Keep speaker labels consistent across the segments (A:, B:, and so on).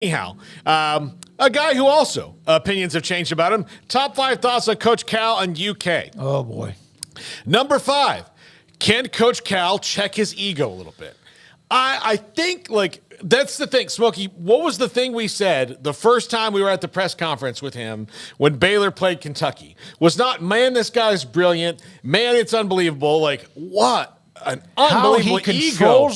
A: Anyhow, a guy who also opinions have changed about him. Top 5 thoughts on Coach Cal and UK.
B: Oh, boy.
A: Number 5, can Coach Cal check his ego a little bit? I think, like, that's the thing. Smokey, what was the thing we said the first time we were at the press conference with him when Baylor played Kentucky? Was not, man, this guy's brilliant. Man, it's unbelievable. Like, what? An unbelievable ego.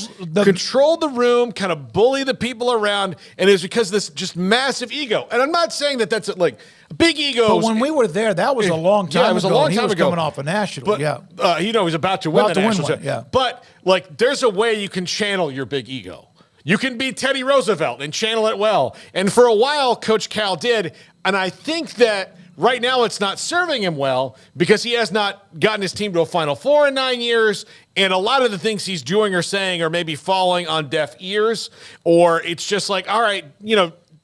A: Control the room, kind of bully the people around, and it's because of this just massive ego. And I'm not saying that that's like a big ego.
B: But when we were there, that was a long time ago.
A: It was a long time
B: he was
A: ago.
B: Coming off a national,
A: but, he was about to win the national.
B: Yeah.
A: But like, there's a way you can channel your big ego. You can be Teddy Roosevelt and channel it well. And for a while, Coach Cal did. And I think that right now it's not serving him well because he has not gotten his team to a Final Four in 9 years. And a lot of the things he's doing or saying are maybe falling on deaf ears, or it's just like, all right,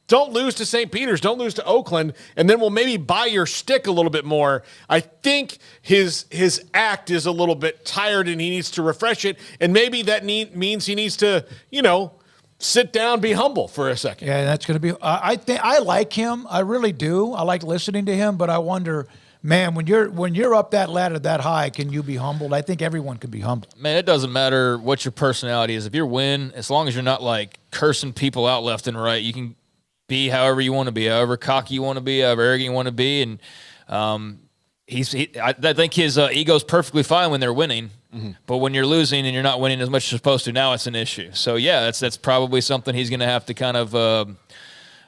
A: don't lose to St. Peter's, don't lose to Oakland, and then we'll maybe buy your stick a little bit more. I think his act is a little bit tired and he needs to refresh it. And maybe that means he needs to, sit down, be humble for a second.
B: Yeah, that's going to be. I like him. I really do. I like listening to him, but I wonder, man, when you're up that ladder that high, can you be humbled? I think everyone can be humbled.
C: Man, it doesn't matter what your personality is. If you're win, as long as you're not like cursing people out left and right, you can be however you want to be, however cocky you want to be, however arrogant you want to be, and I think his ego's perfectly fine when they're winning. Mm-hmm. But when you're losing and you're not winning as much as you're supposed to, now it's an issue. So, yeah, that's probably something he's going to have to kind of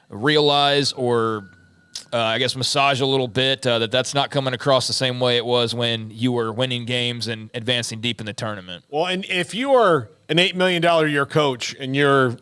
C: realize or, I guess, massage a little bit, that's not coming across the same way it was when you were winning games and advancing deep in the tournament.
A: Well, and if you are an $8 million a year coach and you're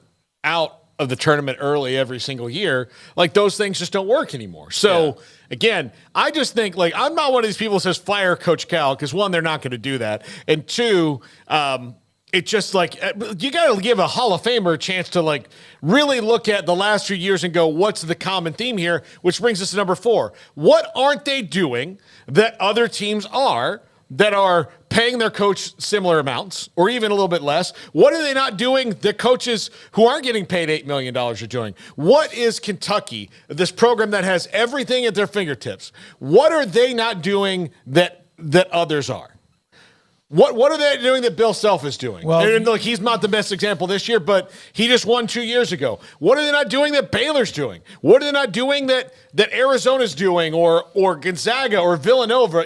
A: out of the tournament early every single year, like those things just don't work anymore. So again, I just think like I'm not one of these people who says fire Coach Cal because one, they're not going to do that, and two, it's just like you got to give a Hall of Famer a chance to like really look at the last few years and go, what's the common theme here? Which brings us to number 4. What aren't they doing that other teams are? That are paying their coach similar amounts or even a little bit less? What are they not doing that coaches who aren't getting paid $8 million are doing? What is Kentucky, this program that has everything at their fingertips, what are they not doing that others are? What are they doing that Bill Self is doing? Well, and look, he's not the best example this year, but he just won 2 years ago. What are they not doing that Baylor's doing? What are they not doing that Arizona's doing or Gonzaga or Villanova?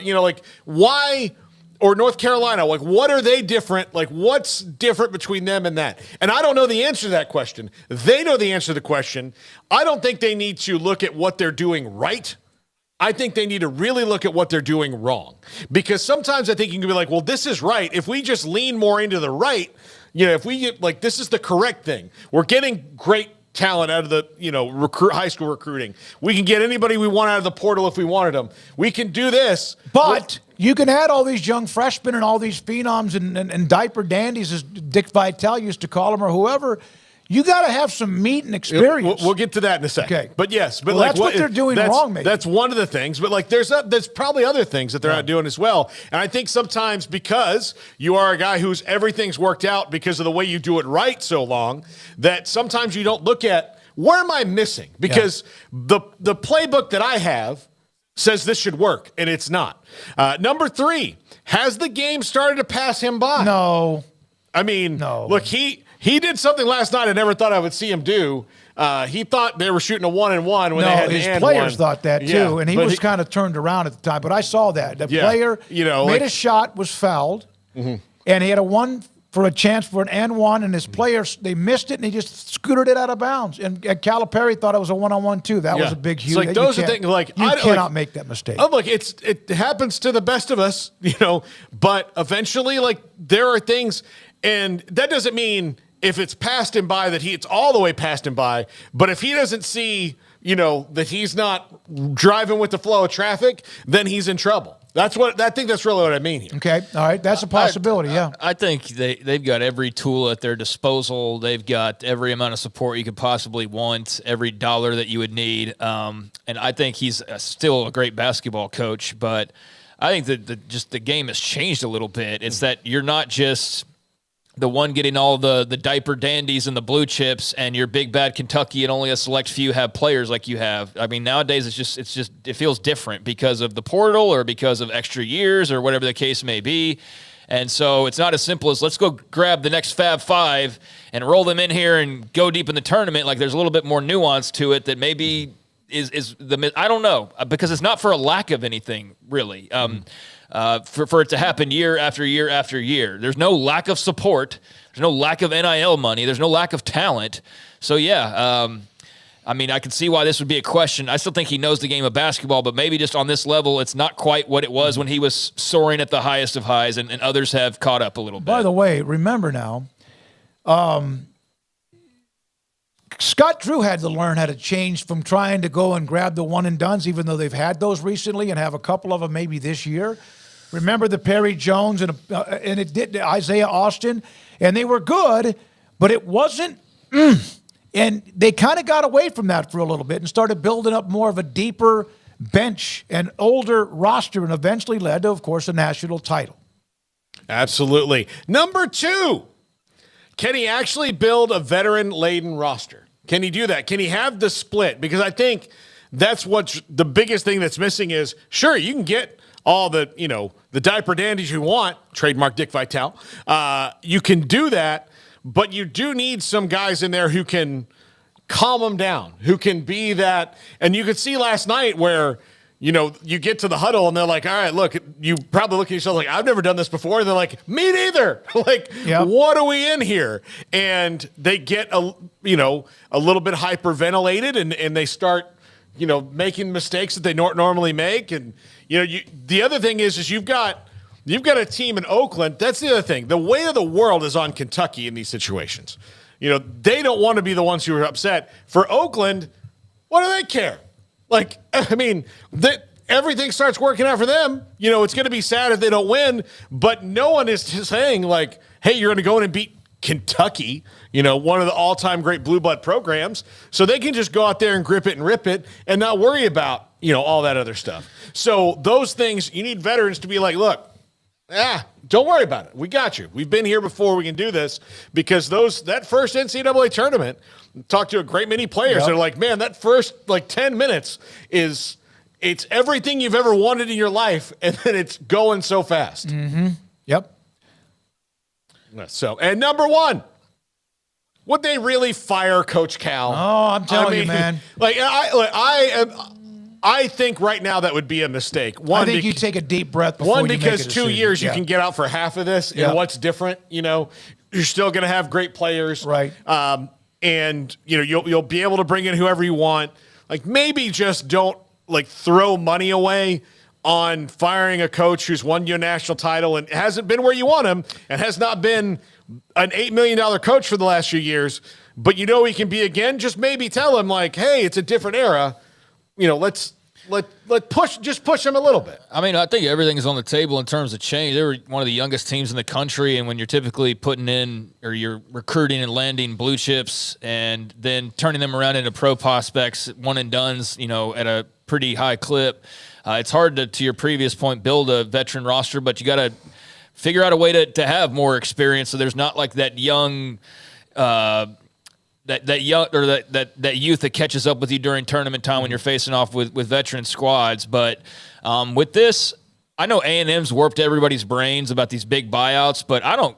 A: Why? Or North Carolina, like what are they different? Like what's different between them and that? And I don't know the answer to that question. They know the answer to the question. I don't think they need to look at what they're doing right. I think they need to really look at what they're doing wrong. Because sometimes I think you can be like, well, this is right. If we just lean more into the right, if we get like, this is the correct thing. We're getting great talent out of the, high school recruiting. We can get anybody we want out of the portal if we wanted them. We can do this.
B: But you can add all these young freshmen and all these phenoms and diaper dandies, as Dick Vitale used to call them, or whoever. You got to have some meat and experience.
A: We'll get to that in a second.
B: Okay.
A: But yes,
B: well, that's what they're doing wrong, maybe.
A: That's one of the things. But like there's probably other things that they're not doing as well. And I think sometimes because you are a guy whose everything's worked out because of the way you do it right so long, that sometimes you don't look at where am I missing? Because the playbook that I have says this should work, and it's not. Number 3, has the game started to pass him by?
B: No.
A: I mean,
B: no.
A: Look, he did something last night I never thought I would see him do. He thought they were shooting a 1-and-1 when they had
B: his players thought that too, and he was kind of turned around at the time. But I saw that. The player made a shot, was fouled, and he had a chance for an and-one, and his players, they missed it, and he just scooted it out of bounds. And Calipari thought it was a 1-on-1 too. That was a big, huge.
A: Like those are things like
B: you cannot make that mistake.
A: Oh, look, it happens to the best of us, But eventually, like there are things, and that doesn't mean if it's passed him by that it's all the way passed him by. But if he doesn't see, that he's not driving with the flow of traffic, then he's in trouble. I think that's really what I mean here.
B: Okay, all right, that's a possibility.
C: I think they've got every tool at their disposal. They've got every amount of support you could possibly want, every dollar that you would need. And I think he's still a great basketball coach. But I think that the game has changed a little bit. It's that you're not just the one getting all the diaper dandies and the blue chips, and your big bad Kentucky and only a select few have players like you have. I mean, nowadays it feels different because of the portal or because of extra years or whatever the case may be. And so it's not as simple as let's go grab the next Fab Five and roll them in here and go deep in the tournament. Like, there's a little bit more nuance to it that maybe is I don't know, because it's not for a lack of anything really. For it to happen year after year after year. There's no lack of support. There's no lack of NIL money. There's no lack of talent. So, yeah, I mean, I can see why this would be a question. I still think he knows the game of basketball, but maybe just on this level, it's not quite what it was when he was soaring at the highest of highs, and others have caught up a little bit.
B: By the way, remember now, Scott Drew had to learn how to change from trying to go and grab the one-and-dones, even though they've had those recently and have a couple of them maybe this year. Remember the Perry Jones and it did Isaiah Austin, and they were good, but it wasn't. And they kind of got away from that for a little bit and started building up more of a deeper bench and older roster, and eventually led to, of course, a national title.
A: Absolutely. Number 2, can he actually build a veteran-laden roster? Can he do that? Can he have the split? Because I think that's what's the biggest thing that's missing is, sure, you can get all the, the diaper dandies you want, trademark Dick Vitale. You can do that, but you do need some guys in there who can calm them down, who can be that. And you could see last night where, you get to the huddle and they're like, all right, look, you probably look at yourself like, I've never done this before. And they're like, me neither. Like, yep. What are we in here? And they get a little bit hyperventilated and they start, making mistakes that they normally make. And, the other thing is you've got a team in Oakland. That's the other thing. The weight of the world is on Kentucky in these situations. They don't want to be the ones who are upset. For Oakland, what do they care? Like, I mean, everything starts working out for them. It's going to be sad if they don't win, but no one is saying, like, hey, you're going to go in and beat Kentucky, one of the all-time great blue blood programs. So they can just go out there and grip it and rip it and not worry about, all that other stuff. So those things, you need veterans to be like, look, don't worry about it. We got you. We've been here before. We can do this. Because that first NCAA tournament, talked to a great many players. Yep. They're like, man, that first 10 minutes it's everything you've ever wanted in your life, and then it's going so fast.
B: Mm-hmm. Yep.
A: So, and number 1, would they really fire Coach Cal?
B: Oh, I'm telling you, man.
A: I think right now that would be a mistake.
B: I think you take a deep breath before you make a decision.
A: Because 2 years you can get out for half of this. And what's different? You're still going to have great players,
B: right?
A: And you'll be able to bring in whoever you want. Like, maybe just don't throw money away on firing a coach who's won you a national title and hasn't been where you want him and has not been an $8 million coach for the last few years. But he can be again. Just maybe tell him hey, it's a different era. Let's push him a little bit.
C: I mean, I think everything is on the table in terms of change. They were one of the youngest teams in the country, and when you're typically putting in or you're recruiting and landing blue chips and then turning them around into pro prospects, one and dones, at a pretty high clip, it's hard to your previous point, build a veteran roster, but you got to figure out a way to have more experience so there's not that young that youth that catches up with you during tournament time when you're facing off with veteran squads. But with this, I know A&M's warped everybody's brains about these big buyouts, but I don't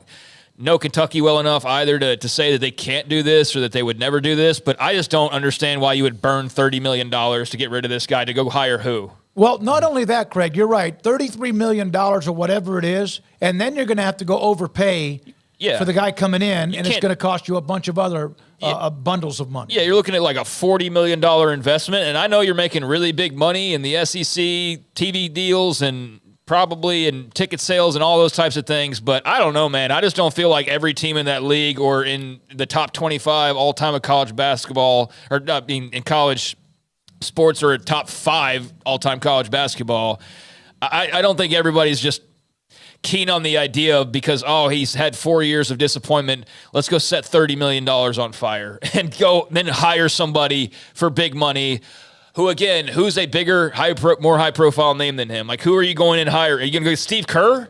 C: know Kentucky well enough either to say that they can't do this or that they would never do this. But I just don't understand why you would burn $30 million to get rid of this guy to go hire who.
B: Well, not only that, Craig, you're right. $33 million or whatever it is, and then you're going to have to go overpay for the guy coming in, and it's going to cost you a bunch of other bundles of money.
C: Yeah, you're looking at a $40 million investment, and I know you're making really big money in the SEC TV deals and probably in ticket sales and all those types of things, but I don't know, man. I just don't feel like every team in that league or in the top 25 all-time of college basketball or in college sports or top 5 all-time college basketball. I don't think everybody's just keen on the idea of because, he's had 4 years of disappointment, let's go set $30 million on fire and go then hire somebody for big money who, again, who's a bigger, more high-profile name than him? Who are you going in hire? Are you going to go Steve Kerr?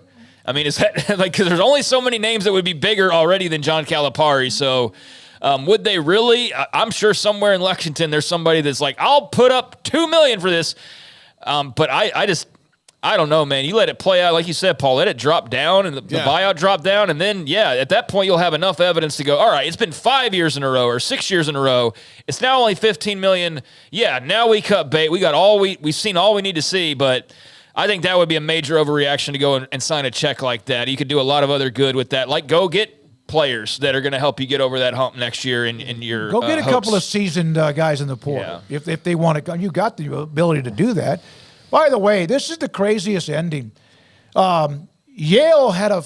C: I mean, is that like, because there's only so many names that would be bigger already than John Calipari. So would they really? I'm sure somewhere in Lexington there's somebody that's like, I'll put up $2 million for this. But I don't know, man. You let it play out, like you said, Paul. Let it drop down, and the buyout drop down, and then at that point you'll have enough evidence to go. All right, it's been 5 years in a row or 6 years in a row. It's now only $15 million. Yeah, now we cut bait. We got we've seen all we need to see, but. I think that would be a major overreaction to go and sign a check like that. You could do a lot of other good with that. Like, go get players that are going to help you get over that hump next year in your
B: Go get a
C: hopes.
B: couple of seasoned guys in the portal if they want to. You got the ability to do that. By the way, this is the craziest ending. Yale had a